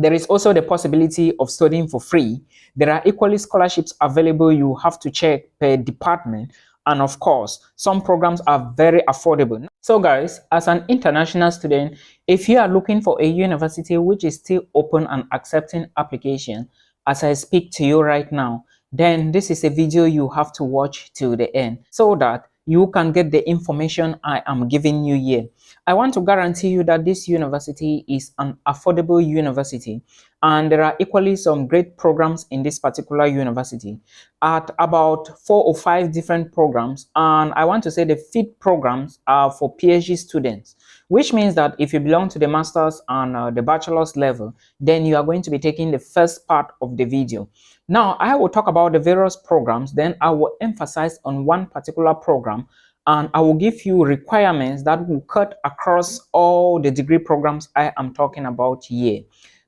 There is also the possibility of studying for free. There are equally scholarships available. You have to check per department. And of course, some programs are very affordable. So guys, as an international student, if you are looking for a university which is still open and accepting application as I speak to you right now, then this is a video you have to watch till the end so that you can get the information I am giving you here. I want to guarantee you that this university is an affordable university, and there are equally some great programs in this particular university at about 4 or 5 different programs. And I want to say the fifth programs are for PhD students, which means that if you belong to the master's and the bachelor's level, then you are going to be taking the first part of the video. Now, I will talk about the various programs, then I will emphasize on one particular program, and I will give you requirements that will cut across all the degree programs I am talking about here.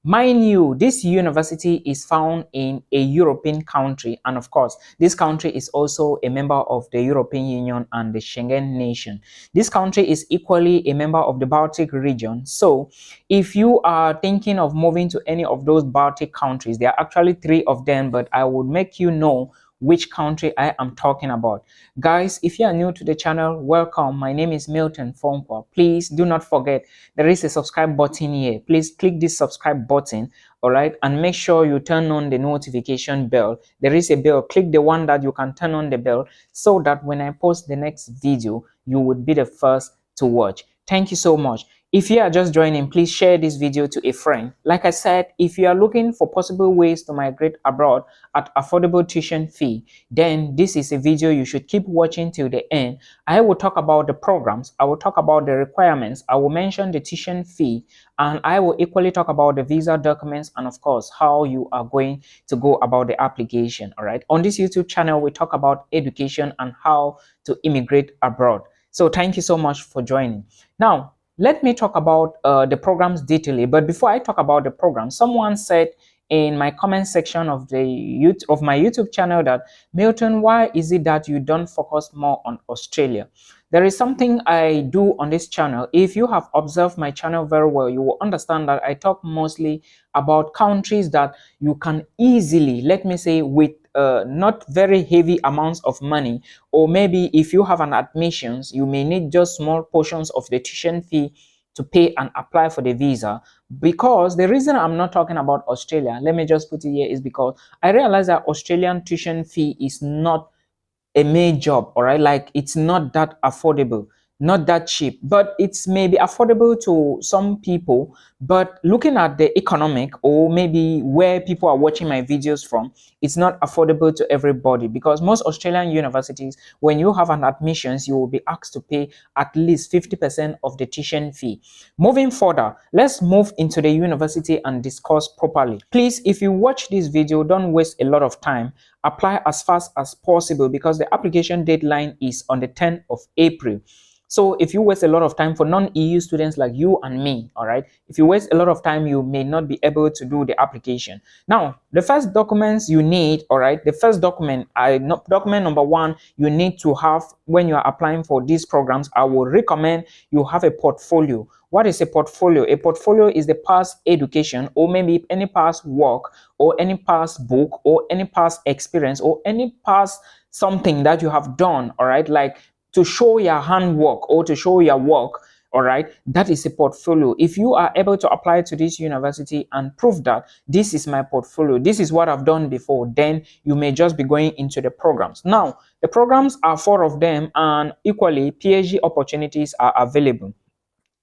Mind you, this university is found in a European country, and of course, this country is also a member of the European Union and the Schengen nation. This country is equally a member of the Baltic region. So, if you are thinking of moving to any of those Baltic countries, there are actually 3 of them, but I would make you know which country I am talking about. Guys, if you are new to the channel, welcome. My name is Milton Fonkwa. Please do not forget there is a subscribe button here. Please click this subscribe button, all right, and make sure you turn on the notification bell. There is a bell. Click the one that you can turn on the bell so that when I post the next video, you would be the first to watch. Thank you so much. If you are just joining, please share this video to a friend. Like I said, if you are looking for possible ways to migrate abroad at affordable tuition fee, then this is a video you should keep watching till the end. I will talk about the programs, I will talk about the requirements, I will mention the tuition fee, and I will equally talk about the visa documents and of course how you are going to go about the application. All right. On this YouTube channel, we talk about education and how to immigrate abroad. So thank you so much for joining. Now, let me talk about the programs detailedly. But before I talk about the program, someone said in my comment section of my YouTube channel that, Milton, why is it that you don't focus more on Australia? There is something I do on this channel. If you have observed my channel very well, you will understand that I talk mostly about countries that you can easily, let me say, with not very heavy amounts of money, or maybe if you have an admissions, you may need just small portions of the tuition fee to pay and apply for the visa. Because the reason I'm not talking about Australia, let me just put it here, is because I realize that Australian tuition fee is not a main job, all right, like it's not that affordable, not that cheap, but it's maybe affordable to some people. But looking at the economic, or maybe where people are watching my videos from, it's not affordable to everybody, because most Australian universities, when you have an admissions, you will be asked to pay at least 50% of the tuition fee. Moving further, let's move into the university and discuss properly. Please, if you watch this video, don't waste a lot of time. Apply as fast as possible, because the application deadline is on the 10th of April. So if you waste a lot of time, for non-EU students like you and me, all right, if you waste a lot of time, you may not be able to do the application. Now, the first documents you need, all right, the first document, document number 1 you need to have when you are applying for these programs, I will recommend you have a portfolio. What is a portfolio? A portfolio is the past education, or maybe any past work, or any past book, or any past experience, or any past something that you have done, all right, like to show your handwork or to show your work, all right, that is a portfolio. If you are able to apply to this university and prove that this is my portfolio, this is what I've done before, then you may just be going into the programs. Now, the programs are 4 of them, and equally PhD opportunities are available.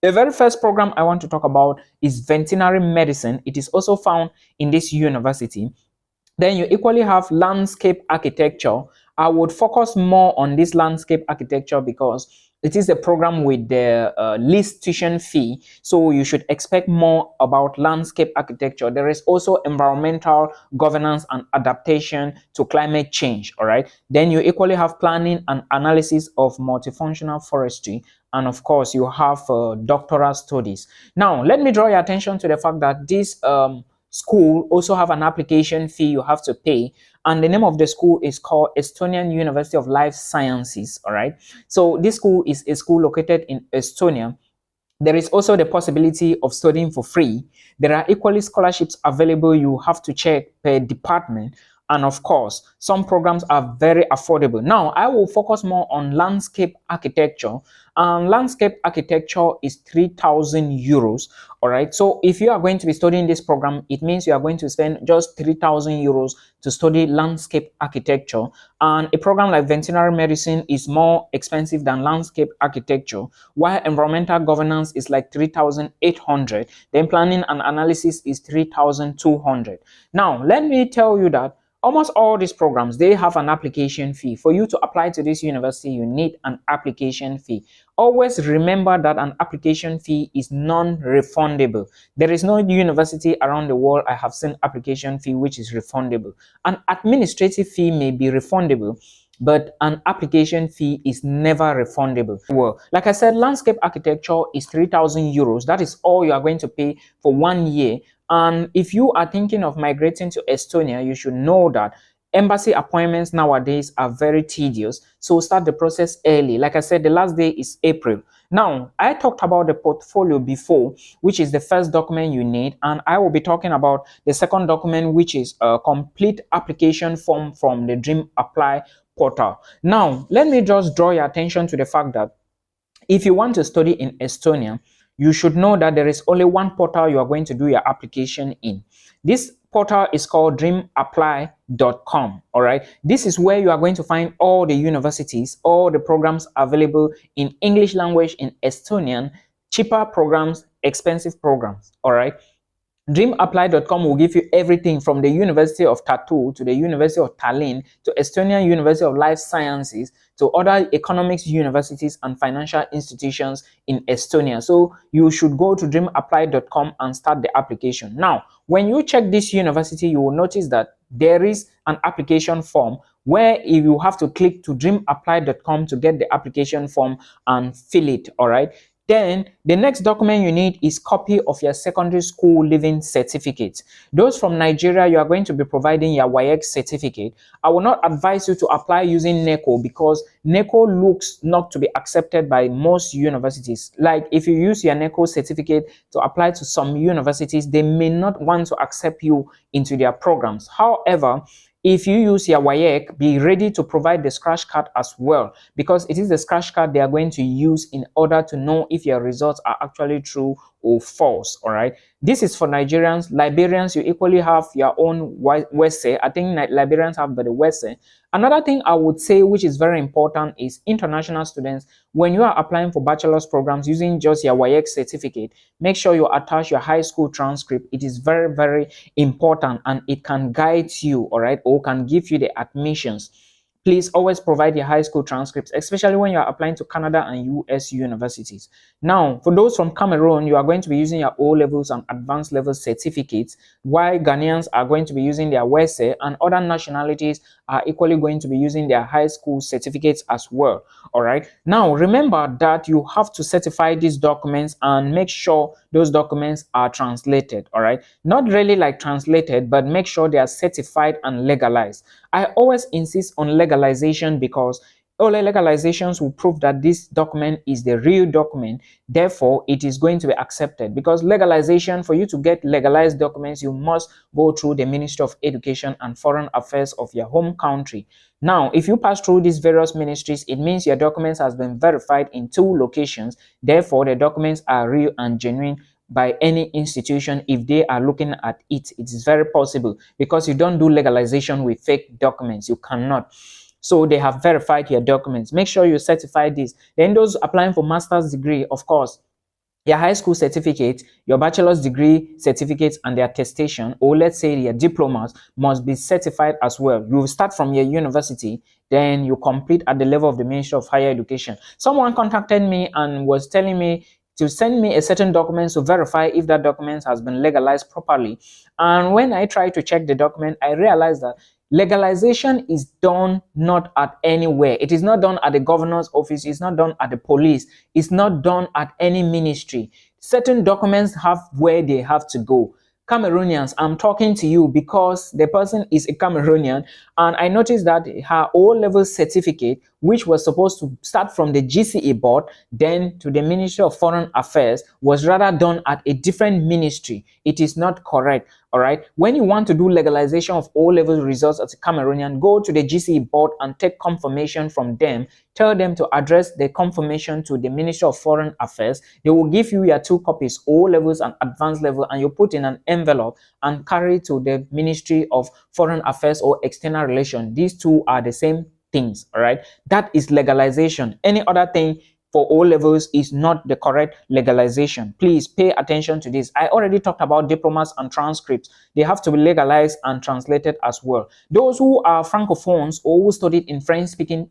The very first program I want to talk about is veterinary medicine. It is also found in this university. Then you equally have landscape architecture. I would focus more on this landscape architecture because it is a program with the least tuition fee, so you should expect more about landscape architecture. There is also environmental governance and adaptation to climate change, all right? Then you equally have planning and analysis of multifunctional forestry, and of course you have doctoral studies. Now, let me draw your attention to the fact that this school also have an application fee you have to pay, and the name of the school is called Estonian University of Life Sciences, all right? So this school is a school located in Estonia, There is also the possibility of studying for free. There are equally scholarships available. You have to check per department. And of course, some programs are very affordable. Now, I will focus more on landscape architecture. Landscape architecture is 3,000 euros. All right. So if you are going to be studying this program, it means you are going to spend just 3,000 euros to study landscape architecture. And a program like veterinary medicine is more expensive than landscape architecture, while environmental governance is like 3,800. Then planning and analysis is 3,200. Now, let me tell you that almost all these programs, they have an application fee. For you to apply to this university, you need an application fee. Always remember that an application fee is non-refundable. There is no university around the world I have seen application fee which is refundable. An administrative fee may be refundable, but an application fee is never refundable. Well, like I said, landscape architecture is 3,000 euros. That is all you are going to pay for 1 year. And if you are thinking of migrating to Estonia, you should know that embassy appointments nowadays are very tedious. So start the process early. Like I said, the last day is April. Now, I talked about the portfolio before, which is the first document you need. And I will be talking about the second document, which is a complete application form from the Dream Apply portal. Now, let me just draw your attention to the fact that if you want to study in Estonia, you should know that there is only one portal you are going to do your application in. This portal is called dreamapply.com. All right. This is where you are going to find all the universities, all the programs available in English language, in Estonian, cheaper programs, expensive programs. All right. Dreamapply.com will give you everything from the University of Tartu to the University of Tallinn to Estonian University of Life Sciences to other economics universities and financial institutions in Estonia. So you should go to dreamapply.com and start the application. Now, when you check this university, you will notice that there is an application form where if you have to click to dreamapply.com to get the application form and fill it. All right. Then the next document you need is copy of your secondary school leaving certificate. Those from Nigeria, you are going to be providing your WAEC certificate. I will not advise you to apply using NECO because NECO looks not to be accepted by most universities. Like if you use your NECO certificate to apply to some universities, they may not want to accept you into their programs. However, if you use your WAEC, be ready to provide the scratch card as well, because it is the scratch card they are going to use in order to know if your results are actually true or false. All right. This is for Nigerians. Liberians, you equally have your own WESE. I think Liberians have but the WESE. Another thing I would say, which is very important, is international students. When you are applying for bachelor's programs using just your WAEC certificate, make sure you attach your high school transcript. It is very, very important and it can guide you, all right, or can give you the admissions. Please always provide your high school transcripts, especially when you are applying to Canada and US universities. Now, for those from Cameroon, you are going to be using your O-levels and advanced level certificates, while Ghanaians are going to be using their WESE, and other nationalities are equally going to be using their high school certificates as well. All right. Now, remember that you have to certify these documents and make sure those documents are translated. All right. Not really like translated, but make sure they are certified and legalized. I always insist on legalization because all legalizations will prove that this document is the real document. Therefore, it is going to be accepted, because legalization, for you to get legalized documents, you must go through the Ministry of Education and Foreign Affairs of your home country. Now, if you pass through these various ministries, it means your documents has been verified in 2 locations. Therefore, the documents are real and genuine by any institution. If they are looking at it, it is very possible, because you don't do legalization with fake documents. You cannot. So they have verified your documents. Make sure you certify this. Then those applying for master's degree, of course, your high school certificate, your bachelor's degree certificates and their attestation, or let's say your diplomas, must be certified as well. You start from your university, then you complete at the level of the Ministry of Higher Education. Someone contacted me and was telling me to send me a certain document to verify if that document has been legalized properly. And when I tried to check the document, I realized that legalization is done not at anywhere. It is not done at the governor's office. It's not done at the police. It's not done at any ministry. Certain documents have where they have to go. Cameroonians, I'm talking to you because the person is a Cameroonian, and I noticed that her O-level certificate which was supposed to start from the GCE board, then to the Ministry of Foreign Affairs, was rather done at a different ministry. It is not correct. All right. When you want to do legalization of O-level results as a Cameroonian, go to the GCE board and take confirmation from them. Tell them to address the confirmation to the Ministry of Foreign Affairs. They will give you your 2 copies, O-levels and advanced level, and you put in an envelope and carry to the Ministry of Foreign Affairs or External Relations. These two are the same things. All right. That is legalization. Any other thing for O-levels is not the correct legalization. Please pay attention to this. I already talked about diplomas and transcripts. They have to be legalized and translated as well. Those who are francophones or who studied in French-speaking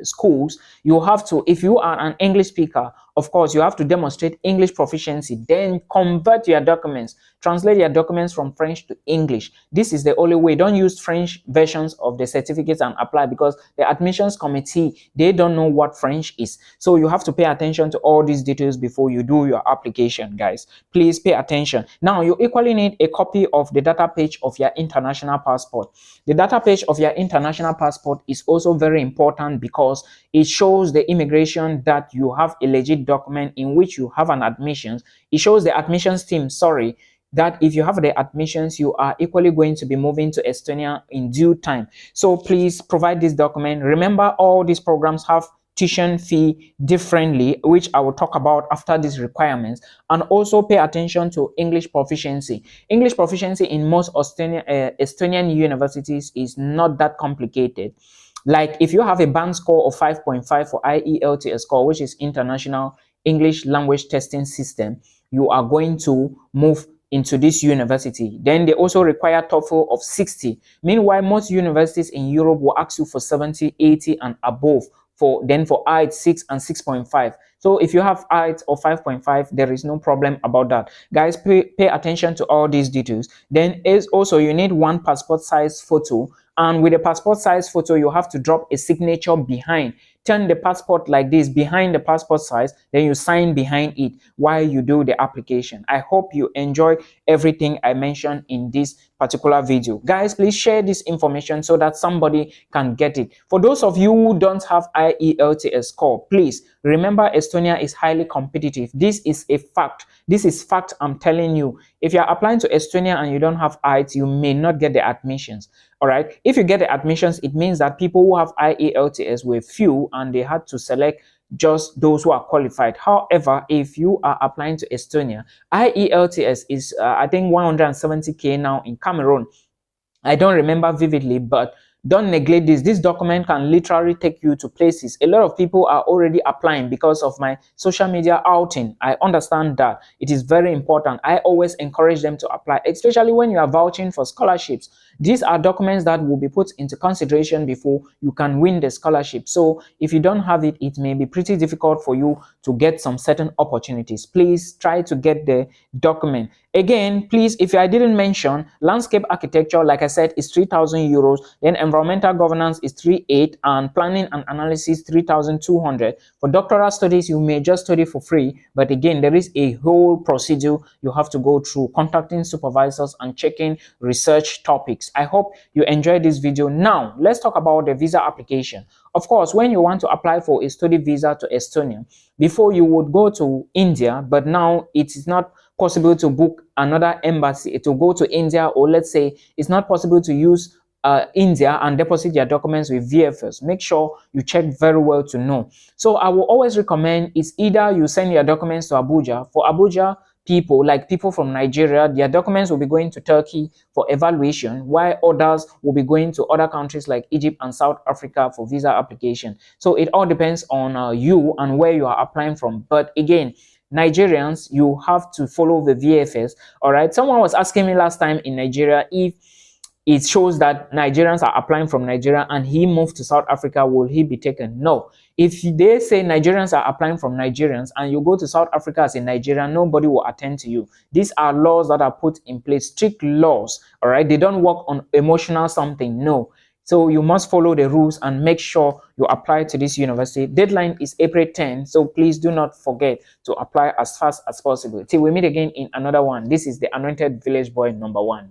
schools, you have to, if you are an English speaker, of course, you have to demonstrate English proficiency. Then convert your documents, translate your documents from French to English. This is the only way. Don't use French versions of the certificates and apply, because the admissions committee, they don't know what French is. So you have to pay attention to all these details before you do your application, guys. Please pay attention. Now, you equally need a copy of the data page of your international passport. The data page of your international passport is also very important because it shows the immigration that you have a legit document in which you have an admissions. It shows the admissions team, that if you have the admissions, you are equally going to be moving to Estonia in due time. So please provide this document. Remember, all these programs have tuition fee differently, which I will talk about after these requirements. And also pay attention to English proficiency. English proficiency in most Estonian universities is not that complicated. Like if you have a band score of 5.5 for IELTS score, which is International English Language Testing System, you are going to move into this university. Then they also require TOEFL of 60. Meanwhile, most universities in Europe will ask you for 70, 80 and above. For IELTS 6 and 6.5. So if you have IELTS of 5.5, there is no problem about that. Guys, pay attention to all these details. Then is also you need 1 passport size photo, and with a passport size photo, you have to drop a signature behind. Turn the passport like this behind the passport size, then you sign behind it while you do the application. I hope you enjoy everything I mentioned in this particular video. Guys, please share this information so that somebody can get it. For those of you who don't have IELTS score, please remember Estonia is highly competitive. This is a fact. This is fact I'm telling you. If you're applying to Estonia and you don't have IELTS, you may not get the admissions. All right. If you get the admissions, it means that people who have IELTS were few and they had to select just those who are qualified. However, if you are applying to Estonia, IELTS is I think 170k now in Cameroon. I don't remember vividly, but don't neglect this. This document can literally take you to places. A lot of people are already applying because of my social media outing. I understand that. It is very important. I always encourage them to apply, especially when you are vouching for scholarships. These are documents that will be put into consideration before you can win the scholarship. So if you don't have it, it may be pretty difficult for you to get some certain opportunities. Please try to get the document. Again, please, if I didn't mention, landscape architecture, like I said, is 3,000 euros. Then environmental governance is 3,800, and planning and analysis 3,200. For doctoral studies, you may just study for free. But again, there is a whole procedure you have to go through, contacting supervisors and checking research topics. I hope you enjoyed this video. Now, let's talk about the visa application. Of course, when you want to apply for a study visa to Estonia, before you would go to India, but now it is not possible to book another embassy to go to India, or let's say it's not possible to use India and deposit your documents with VFS. Make sure you check very well to know. So I will always recommend is either you send your documents to Abuja. For Abuja people, like people from Nigeria, their documents will be going to Turkey for evaluation, while others will be going to other countries like Egypt and South Africa for visa application. So it all depends on you and where you are applying from. But again, Nigerians, you have to follow the VFS. All right. Someone was asking me last time in Nigeria if it shows that Nigerians are applying from Nigeria and he moved to South Africa, will he be taken? No. If they say Nigerians are applying from Nigerians and you go to South Africa as a Nigerian, nobody will attend to you. These are laws that are put in place, strict laws. All right. They don't work on emotional something. No. So you must follow the rules and make sure you apply to this university. Deadline is April 10. So please do not forget to apply as fast as possible. Till we meet again in another one. This is the Anointed Village Boy #1.